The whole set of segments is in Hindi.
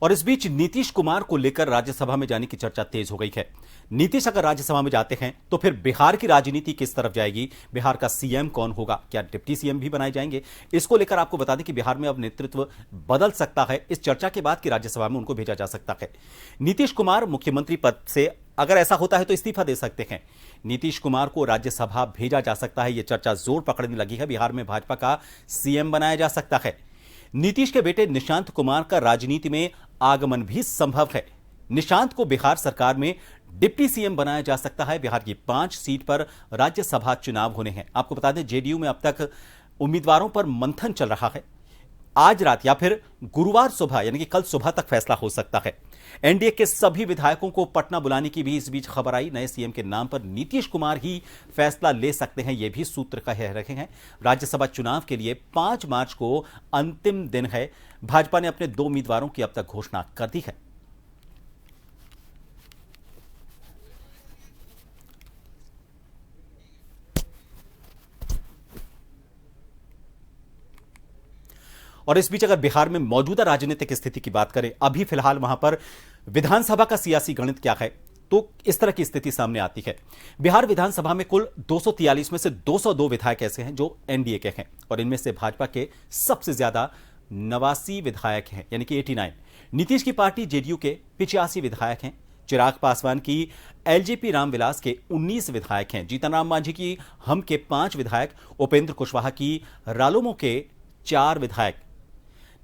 और इस बीच नीतीश कुमार को लेकर राज्यसभा में जाने की चर्चा तेज हो गई है। नीतीश अगर राज्यसभा में जाते हैं तो फिर बिहार की राजनीति किस तरफ जाएगी, बिहार का सीएम कौन होगा, क्या डिप्टी सीएम भी बनाए जाएंगे, इसको लेकर आपको बता दें कि बिहार में अब नेतृत्व बदल सकता है। इस चर्चा के बाद कि राज्यसभा में उनको भेजा जा सकता है। नीतीश कुमार मुख्यमंत्री पद से अगर ऐसा होता है तो इस्तीफा दे सकते हैं। नीतीश कुमार को राज्यसभा भेजा जा सकता है, यह चर्चा जोर पकड़ने लगी है। बिहार में भाजपा का सीएम बनाया जा सकता है। नीतीश के बेटे निशांत कुमार का राजनीति में आगमन भी संभव है। निशांत को बिहार सरकार में डिप्टी सीएम बनाया जा सकता है। बिहार की 5 सीट पर राज्यसभा चुनाव होने हैं। आपको बता दें, जेडीयू में अब तक उम्मीदवारों पर मंथन चल रहा है। आज रात या फिर गुरुवार सुबह यानी कि कल सुबह तक फैसला हो सकता है। एनडीए के सभी विधायकों को पटना बुलाने की भी इस बीच खबर आई। नए सीएम के नाम पर नीतीश कुमार ही फैसला ले सकते हैं, यह भी सूत्र कह रहे हैं। राज्यसभा चुनाव के लिए 5 मार्च को अंतिम दिन है। भाजपा ने अपने 2 उम्मीदवारों की अब तक घोषणा कर दी है। और इस बीच अगर बिहार में मौजूदा राजनीतिक स्थिति की बात करें, अभी फिलहाल वहां पर विधानसभा का सियासी गणित क्या है, तो इस तरह की स्थिति सामने आती है। बिहार विधानसभा में कुल 243 में से 202 विधायक ऐसे हैं जो एनडीए के हैं, और इनमें से भाजपा के सबसे ज्यादा 89 विधायक हैं, यानी कि 89। नीतीश की पार्टी जेडीयू के 85 विधायक हैं। चिराग पासवान की एलजेपी रामविलास के 19 विधायक हैं। जीतन राम मांझी की हम के 5 विधायक, उपेंद्र कुशवाहा की रालोमो के 4 विधायक।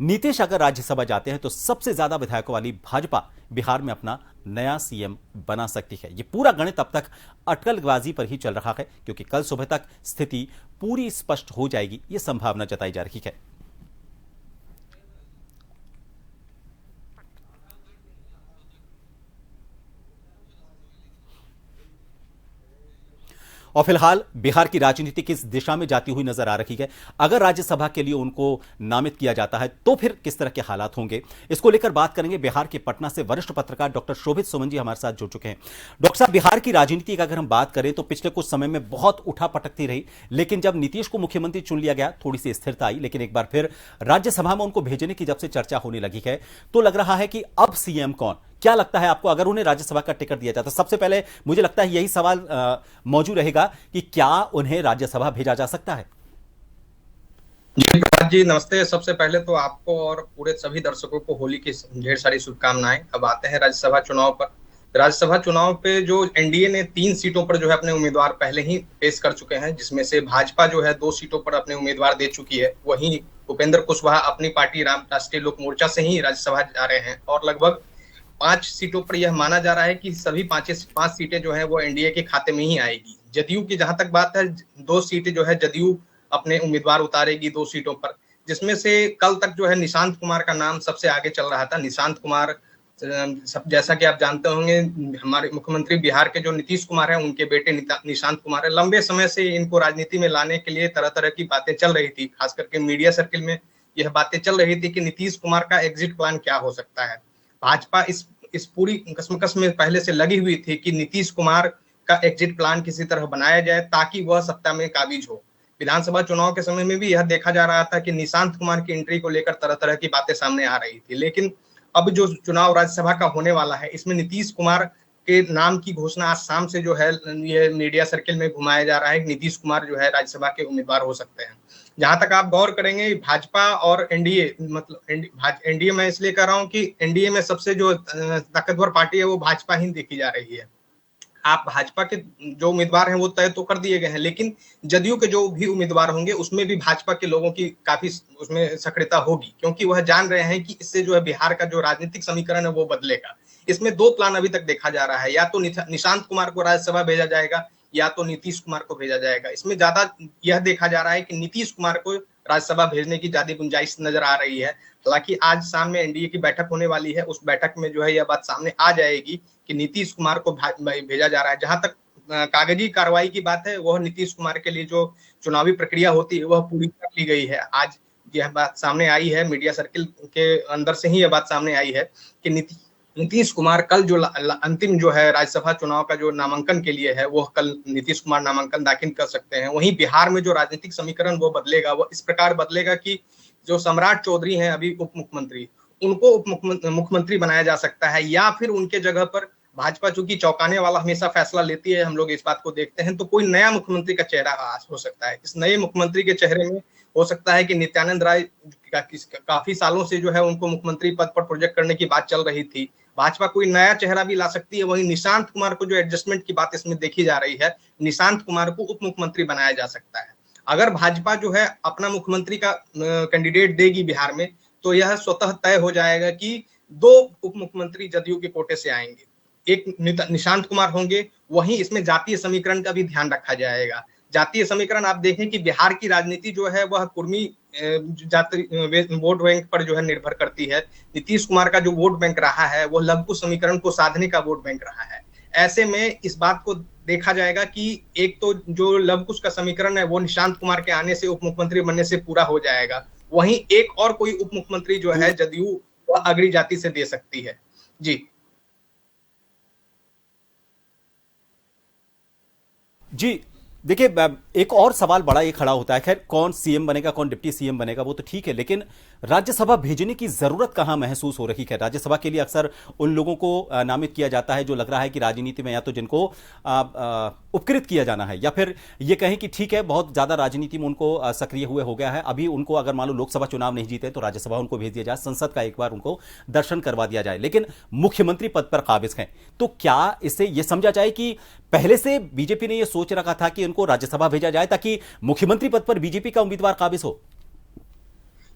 नीतीश अगर राज्यसभा जाते हैं तो सबसे ज्यादा विधायकों वाली भाजपा बिहार में अपना नया सीएम बना सकती है। यह पूरा गणित अब तक अटकलबाजी पर ही चल रहा है, क्योंकि कल सुबह तक स्थिति पूरी स्पष्ट हो जाएगी, यह संभावना जताई जा रही है। और फिलहाल बिहार की राजनीति किस दिशा में जाती हुई नजर आ रही है। अगर राज्यसभा के लिए उनको नामित किया जाता है तो फिर किस तरह के हालात होंगे, इसको लेकर बात करेंगे। बिहार के पटना से वरिष्ठ पत्रकार डॉक्टर शोभित सुमन जी हमारे साथ जुड़ चुके हैं। डॉक्टर साहब, बिहार की राजनीति की अगर हम बात करें तो पिछले कुछ समय में बहुत उठा पटकती रही, लेकिन जब नीतीश को मुख्यमंत्री चुन लिया गया थोड़ी सी स्थिरता आई, लेकिन एक बार फिर राज्यसभा में उनको भेजने की जब से चर्चा होने लगी है तो लग रहा है कि अब सीएम कौन। क्या लगता है आपको, अगर उन्हें राज्यसभा का टिकट दिया जाता? सबसे पहले मुझे लगता है यही सवाल मौजूद रहेगा कि क्या उन्हें राज्यसभा भेजा जा सकता है? जी प्रकाश जी, नमस्ते। सबसे पहले तो आपको और पूरे सभी दर्शकों को होली की ढेर सारी शुभकामनाएं। अब आते हैं राज्यसभा चुनाव पर। राज्यसभा चुनाव पे जो एनडीए ने 3 सीटों पर जो है अपने उम्मीदवार पहले ही पेश कर चुके हैं, जिसमें से भाजपा जो है 2 सीटों पर अपने उम्मीदवार दे चुकी है। वहीं उपेंद्र कुशवाहा अपनी पार्टी राष्ट्रीय लोक मोर्चा से ही राज्यसभा जा रहे हैं, और लगभग 5 सीटों पर यह माना जा रहा है कि सभी 5 सीटें जो है वो एनडीए के खाते में ही आएगी। जदयू की जहां तक बात है, 2 सीटें जो है जदयू अपने उम्मीदवार उतारेगी 2 सीटों पर, जिसमें से कल तक जो है निशांत कुमार का नाम सबसे आगे चल रहा था। निशांत कुमार, जैसा कि आप जानते होंगे, हमारे मुख्यमंत्री बिहार के जो नीतीश कुमार हैं उनके बेटे निशांत कुमार है। लंबे समय से इनको राजनीति में लाने के लिए तरह तरह की बातें चल रही थी, खास करके मीडिया सर्किल में यह बातें चल रही थी कि नीतीश कुमार का एग्जिट प्लान क्या हो सकता है। भाजपा इस पूरी कसमकस में पहले से लगी हुई थी कि नीतीश कुमार का एग्जिट प्लान किसी तरह बनाया जाए ताकि वह सत्ता में काबिज हो। विधानसभा चुनाव के समय में भी यह देखा जा रहा था कि निशांत कुमार की एंट्री को लेकर तरह तरह की बातें सामने आ रही थी, लेकिन अब जो चुनाव राज्यसभा का होने वाला है, इसमें नीतीश कुमार के नाम की घोषणा आज शाम से जो है ये मीडिया सर्किल में घुमाया जा रहा है। नीतीश कुमार जो है राज्यसभा के उम्मीदवार हो सकते हैं। जहां तक आप गौर करेंगे, भाजपा और एनडीए, मतलब एनडीए मैं इसलिए कह रहा हूं कि एनडीए में सबसे जो ताकतवर पार्टी है वो भाजपा ही देखी जा रही है। आप भाजपा के जो उम्मीदवार हैं वो तय तो कर दिए गए हैं, लेकिन जदयू के जो भी उम्मीदवार होंगे उसमें भी भाजपा के लोगों की काफी उसमें सक्रियता होगी, क्योंकि वह जान रहे हैं कि इससे जो है बिहार का जो राजनीतिक समीकरण है वो बदलेगा। इसमें 2 प्लान अभी तक देखा जा रहा है, या तो निशांत कुमार को राज्यसभा भेजा जाएगा या तो नीतीश कुमार को भेजा जाएगा। इसमें ज्यादा यह देखा जा रहा है कि नीतीश कुमार को राज्यसभा भेजने की ज्यादा गुंजाइश नजर आ रही है। हालांकि आज शाम में एनडीए की बैठक होने वाली है, उस बैठक में जो है यह बात सामने आ जाएगी कि नीतीश कुमार को भेजा जा रहा है। जहां तक कागजी कार्रवाई की बात है, वह नीतीश कुमार के लिए जो चुनावी प्रक्रिया होती है वह पूरी कर ली गई है। आज यह बात सामने आई है, मीडिया सर्किल के अंदर से ही यह बात सामने आई है कि नीतीश कुमार कल जो अंतिम जो है राज्यसभा चुनाव का जो नामांकन के लिए है, वो कल नीतीश कुमार नामांकन दाखिल कर सकते हैं। वहीं बिहार में जो राजनीतिक समीकरण वो बदलेगा, वो इस प्रकार बदलेगा कि जो सम्राट चौधरी हैं अभी उप मुख्यमंत्री, उनको उप मुख्यमंत्री बनाया जा सकता है, या फिर उनके जगह पर भाजपा चूंकि चौंकाने वाला हमेशा फैसला लेती है, हम लोग इस बात को देखते हैं, तो कोई नया मुख्यमंत्री का चेहरा हो सकता है। इस नए मुख्यमंत्री के चेहरे में हो सकता है कि नित्यानंद राय काफी सालों से जो है उनको मुख्यमंत्री पद पर प्रोजेक्ट करने की बात चल रही थी, भाजपा कोई नया चेहरा भी ला सकती है। वहीं निशांत कुमार को जो एडजस्टमेंट की बात इसमें देखी जा रही है, निशांत कुमार को उप मुख्यमंत्री बनाया जा सकता है। अगर भाजपा जो है अपना मुख्यमंत्री का कैंडिडेट देगी बिहार में, तो यह स्वतः तय हो जाएगा कि 2 उप मुख्यमंत्री जदयू के कोटे से आएंगे, एक निशांत कुमार होंगे। वहीं इसमें जातीय समीकरण का भी ध्यान रखा जाएगा। जातीय समीकरण आप देखें कि बिहार की राजनीति जो है वह कुर्मी जाति वोट बैंक पर जो है निर्भर करती है। नीतीश कुमार का जो वोट बैंक रहा है वो लघु समीकरण को साधने का वोट बैंक रहा है। ऐसे में इस बात को देखा जाएगा कि एक तो जो लवकुश का समीकरण है वो निशांत कुमार के आने से उप मुख्यमंत्री बनने से पूरा हो जाएगा। वहीं एक और कोई उप मुख्यमंत्री जो है जदयू वह अग्रणी जाति से दे सकती है। जी देखिए, एक और सवाल बड़ा ये खड़ा होता है, खैर कौन सीएम बनेगा, कौन डिप्टी सीएम बनेगा वो तो ठीक है, लेकिन राज्यसभा भेजने की जरूरत कहां महसूस हो रही है। राज्यसभा के लिए अक्सर उन लोगों को नामित किया जाता है जो लग रहा है कि राजनीति में या तो जिनको उपकृत किया जाना है, या फिर ये कहें कि ठीक है बहुत ज्यादा राजनीति में उनको सक्रिय हुए हो गया है, अभी उनको अगर मान लो लोकसभा चुनाव नहीं जीते तो राज्यसभा उनको भेज दिया जाए, संसद का एक बार उनको दर्शन करवा दिया जाए, लेकिन मुख्यमंत्री पद पर काबिज हैं। तो क्या इससे यह समझा जाए कि पहले से बीजेपी ने यह सोच रखा था कि उनको राज्यसभा भेजा जाए ताकि मुख्यमंत्री पद पर बीजेपी का उम्मीदवार काबिज हो?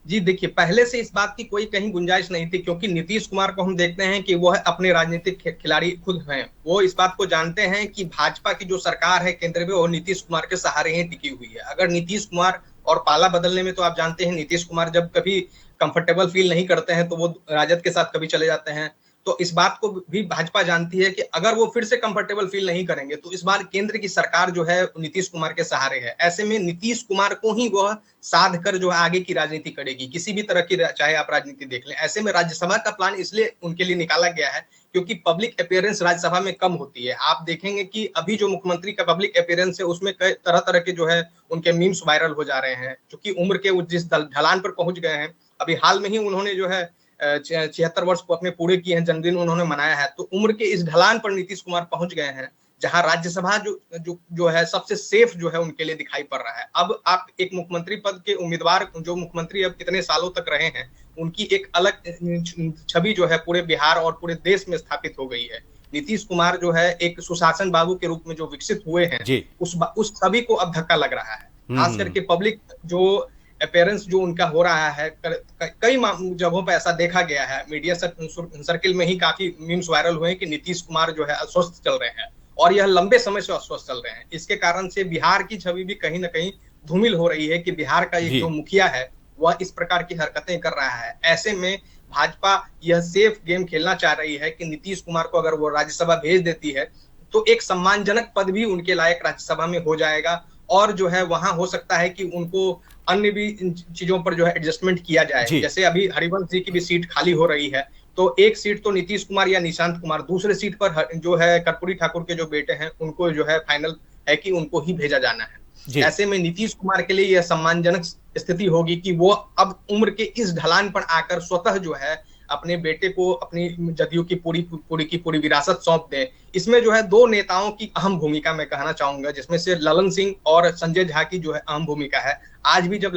जी देखिए, पहले से इस बात की कोई कहीं गुंजाइश नहीं थी, क्योंकि नीतीश कुमार को हम देखते हैं कि वह अपने राजनीतिक खिलाड़ी खुद हैं। वो इस बात को जानते हैं कि भाजपा की जो सरकार है केंद्र में वो नीतीश कुमार के सहारे ही टिकी हुई है। अगर नीतीश कुमार, और पाला बदलने में तो आप जानते हैं नीतीश कुमार जब कभी कंफर्टेबल फील नहीं करते हैं तो वो राजद के साथ कभी चले जाते हैं। तो इस बात को भी भाजपा जानती है कि अगर वो फिर से कंफर्टेबल फील नहीं करेंगे तो इस बार केंद्र की सरकार जो है नीतीश कुमार के सहारे है। ऐसे में नीतीश कुमार को ही वह साध कर जो है आगे की राजनीति करेगी, किसी भी तरह की चाहे आप राजनीति देख लें। ऐसे में राज्यसभा का प्लान इसलिए उनके लिए निकाला गया है क्योंकि पब्लिक अपीयरेंस राज्यसभा में कम होती है। आप देखेंगे कि अभी जो मुख्यमंत्री का पब्लिक अपीयरेंस है उसमें कई तरह तरह के जो है उनके मीम्स वायरल हो जा रहे हैं, क्योंकि उम्र के जिस ढलान पर पहुंच गए हैं। अभी हाल में ही उन्होंने जो है 76 वर्ष को अपने पूरे किए हैं, जन्मदिन उन्होंने मनाया है। तो उम्र के इस ढलान पर नीतीश कुमार पहुंच गए हैं जहां राज्यसभा जो है सबसे सेफ जो है उनके लिए दिखाई पड़ रहा है। अब आप एक मुख्यमंत्री पद के उम्मीदवार जो मुख्यमंत्री अब कितने सालों तक रहे हैं उनकी एक अलग छवि जो है पूरे बिहार और पूरे देश में स्थापित हो गई है। नीतीश कुमार जो है एक सुशासन बाबू के रूप में जो विकसित हुए हैं उस छवि को अब धक्का लग रहा है। खास करके पब्लिक जो अपीयरेंस जो उनका हो रहा है, कई जगहों पर ऐसा देखा गया है। मीडिया सर्किल में ही काफी मीम्स वायरल हुए कि नीतीश कुमार जो है अस्वस्थ चल रहे हैं, और यह लंबे समय से अस्वस्थ चल रहे हैं। इसके कारण से बिहार की छवि भी कहीं ना कहीं धूमिल हो रही है कि बिहार का एक जो मुखिया है वह इस प्रकार की हरकतें कर रहा है। ऐसे में भाजपा यह सेफ गेम खेलना चाह रही है कि नीतीश कुमार को अगर वो राज्यसभा भेज देती है तो एक सम्मानजनक पद भी उनके लायक राज्यसभा में हो जाएगा, और जो है वहां हो सकता है कि उनको अन्य भी चीजों पर जो है एडजस्टमेंट किया जाए। जैसे अभी हरिवंश जी की भी सीट खाली हो रही है, तो एक सीट तो नीतीश कुमार या निशांत कुमार, दूसरे सीट पर जो है कर्पूरी ठाकुर के जो बेटे हैं उनको जो है फाइनल है कि उनको ही भेजा जाना है। ऐसे में नीतीश कुमार के लिए यह सम्मानजनक स्थिति होगी कि वो अब उम्र के इस ढलान पर आकर स्वतः जो है अपने बेटे को अपनी जदयू की पूरी विरासत सौंप दें। इसमें जो है 2 नेताओं की अहम भूमिका मैं कहना चाहूंगा, जिसमें से ललन सिंह और संजय झा की जो है अहम भूमिका है। आज भी जब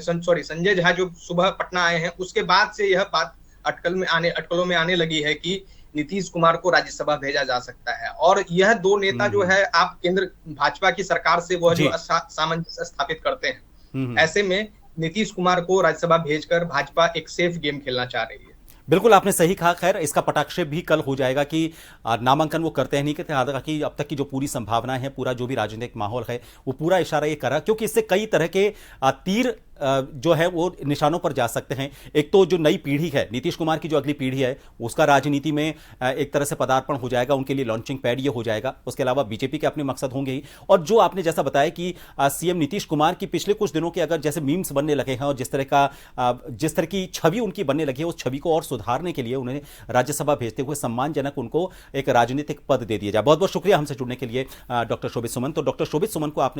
संजय झा जो सुबह पटना आए हैं उसके बाद से यह बात अटकलों में आने लगी है कि नीतीश कुमार को राज्यसभा भेजा जा सकता है। और यह 2 नेता जो है आप केंद्र भाजपा की सरकार से वह जो सामंजस्य स्थापित करते हैं। ऐसे में नीतीश कुमार को राज्यसभा भेजकर भाजपा एक सेफ गेम खेलना चाह रही है। बिल्कुल आपने सही कहा। खैर इसका पटाक्षेप भी कल हो जाएगा कि नामांकन वो करते हैं नहीं करते। हालांकि अब तक की जो पूरी संभावनाएं हैं, पूरा जो भी राजनीतिक माहौल है वो पूरा इशारा ये कर रहा है, क्योंकि इससे कई तरह के तीर जो है वो निशानों पर जा सकते हैं। एक तो जो नई पीढ़ी है, नीतीश कुमार की जो अगली पीढ़ी है उसका राजनीति में एक तरह से पदार्पण हो जाएगा, उनके लिए लॉन्चिंग पैड ये हो जाएगा। उसके अलावा बीजेपी के अपने मकसद होंगे ही, और जो आपने जैसा बताया कि सीएम नीतीश कुमार की पिछले कुछ दिनों के अगर जैसे मीम्स बनने लगे हैं और जिस तरह की छवि उनकी बनने लगी है, उस छवि को और सुधारने के लिए उन्हें राज्यसभा भेजते हुए सम्मानजनक उनको एक राजनीतिक पद दे दिया जाए। बहुत बहुत शुक्रिया हमसे जुड़ने के लिए डॉक्टर शोभित सुमन। तो डॉक्टर शोभित सुमन को आपने